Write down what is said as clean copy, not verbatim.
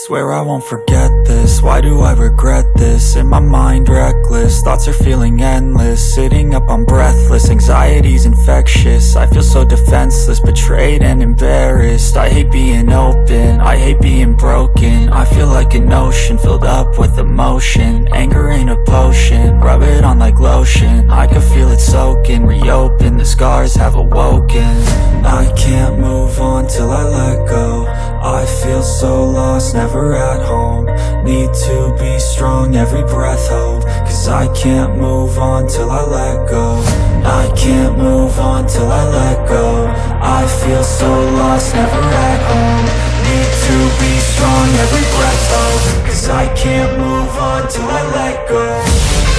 Swear I won't forget this, why do I regret this? In my mind reckless, thoughts are feeling endless. Sitting up I'm breathless, anxiety's infectious. I feel so defenseless, betrayed and embarrassed. I hate being open, I hate being broken. I feel like an ocean filled up with emotion. Anger ain't a potion, rub it on like lotion. I can feel it soaking, reopen, the scars have awoken. I can't move on till I let go. I feel so lost, never at home. Need to be strong, every breath hope. Cause I can't move on till I let go. I can't move on till I let go. I feel so lost, never at home. Need to be strong, every breath hope. Cause I can't move on till I let go.